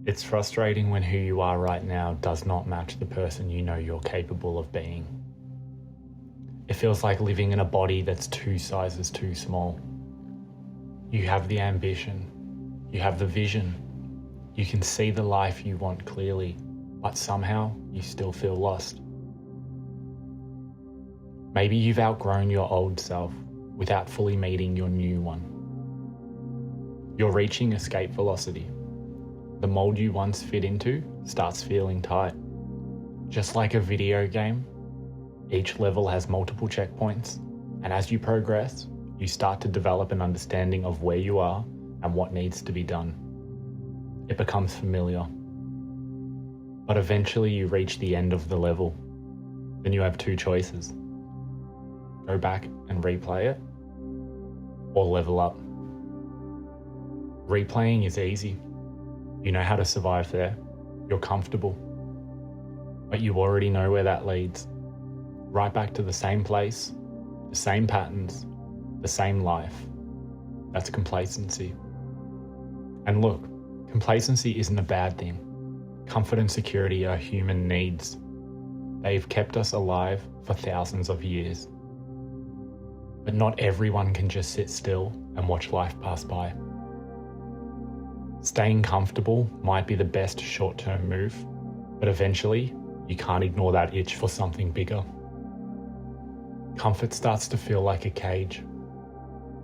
It's frustrating when who you are right now does not match the person you know you're capable of being. It feels like living in a body that's 2 sizes too small. You have the ambition, you have the vision, you can see the life you want clearly, but somehow you still feel lost. Maybe you've outgrown your old self without fully meeting your new one. You're reaching escape velocity. The mold you once fit into starts feeling tight. Just like a video game, each level has multiple checkpoints, and as you progress, you start to develop an understanding of where you are and what needs to be done. It becomes familiar. But eventually you reach the end of the level. Then you have 2 choices. Go back and replay it, or level up. Replaying is easy. You know how to survive there. You're comfortable. But you already know where that leads. Right back to the same place, the same patterns, the same life. That's complacency. And look, complacency isn't a bad thing. Comfort and security are human needs. They've kept us alive for thousands of years. But not everyone can just sit still and watch life pass by. Staying comfortable might be the best short-term move, but eventually you can't ignore that itch for something bigger. Comfort starts to feel like a cage.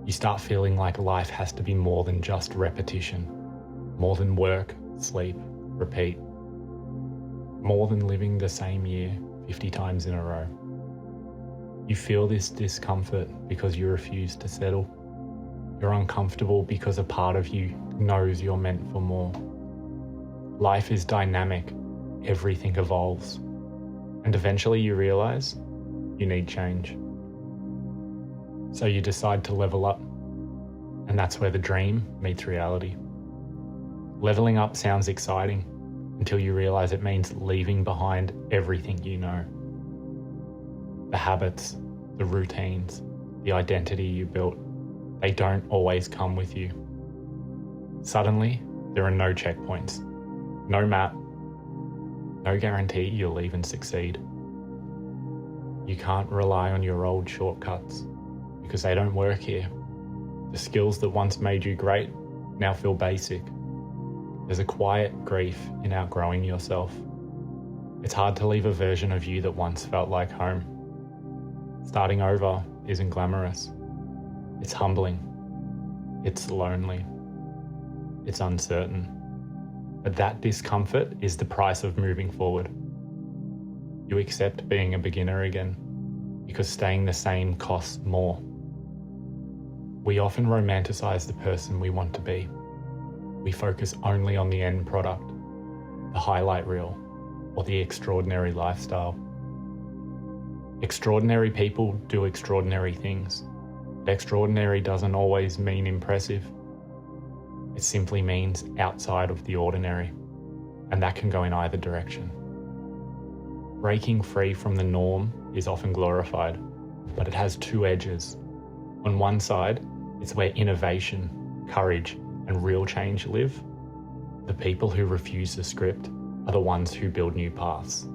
You start feeling like life has to be more than just repetition, more than work, sleep, repeat, more than living the same year 50 times in a row. You feel this discomfort because you refuse to settle. You're uncomfortable because a part of you knows you're meant for more. Life is dynamic, everything evolves, and eventually you realize you need change. So you decide to level up, and that's where the dream meets reality. Leveling up sounds exciting until you realize it means leaving behind everything you know. The habits, the routines, the identity you built, they don't always come with you. Suddenly, there are no checkpoints, no map, no guarantee you'll even succeed. You can't rely on your old shortcuts because they don't work here. The skills that once made you great now feel basic. There's a quiet grief in outgrowing yourself. It's hard to leave a version of you that once felt like home. Starting over isn't glamorous. It's humbling. It's lonely. It's uncertain. But that discomfort is the price of moving forward. You accept being a beginner again because staying the same costs more. We often romanticize the person we want to be. We focus only on the end product, the highlight reel, or the extraordinary lifestyle. Extraordinary people do extraordinary things. But extraordinary doesn't always mean impressive. It simply means outside of the ordinary, and that can go in either direction. Breaking free from the norm is often glorified, but it has 2 edges. On one side, it's where innovation, courage, and real change live. The people who refuse the script are the ones who build new paths,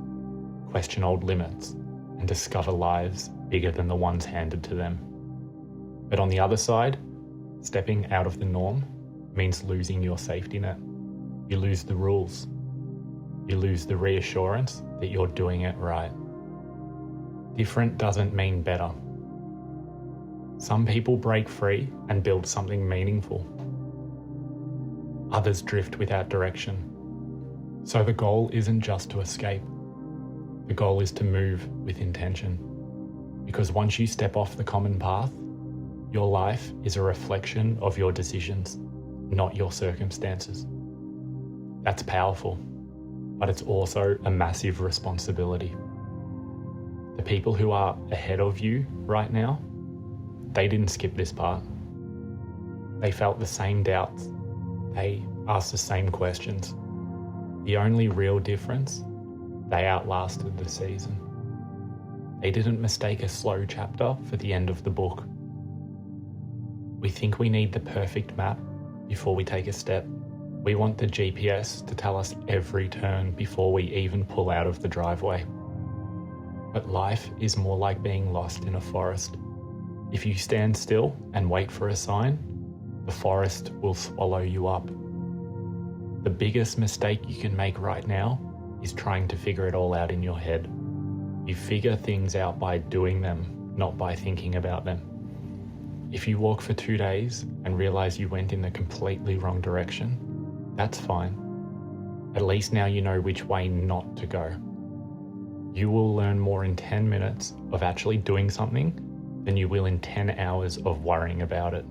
question old limits, and discover lives bigger than the ones handed to them. But on the other side, stepping out of the norm means losing your safety net. You lose the rules. You lose the reassurance that you're doing it right. Different doesn't mean better. Some people break free and build something meaningful. Others drift without direction. So the goal isn't just to escape. The goal is to move with intention. Because once you step off the common path, your life is a reflection of your decisions, not your circumstances. That's powerful, but it's also a massive responsibility. The people who are ahead of you right now, they didn't skip this part. They felt the same doubts. They asked the same questions. The only real difference, they outlasted the season. They didn't mistake a slow chapter for the end of the book. We think we need the perfect map before we take a step, We want the GPS to tell us every turn before we even pull out of the driveway. But life is more like being lost in a forest. If you stand still and wait for a sign, the forest will swallow you up. The biggest mistake you can make right now is trying to figure it all out in your head. You figure things out by doing them, not by thinking about them. If you walk for 2 days and realize you went in the completely wrong direction, that's fine. At least now you know which way not to go. You will learn more in 10 minutes of actually doing something than you will in 10 hours of worrying about it.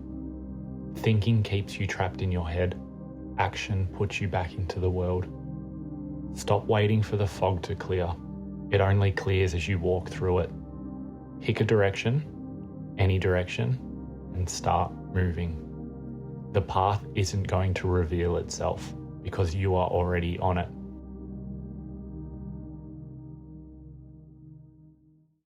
Thinking keeps you trapped in your head. Action puts you back into the world. Stop waiting for the fog to clear. It only clears as you walk through it. Pick a direction, any direction, and start moving. The path isn't going to reveal itself because you are already on it.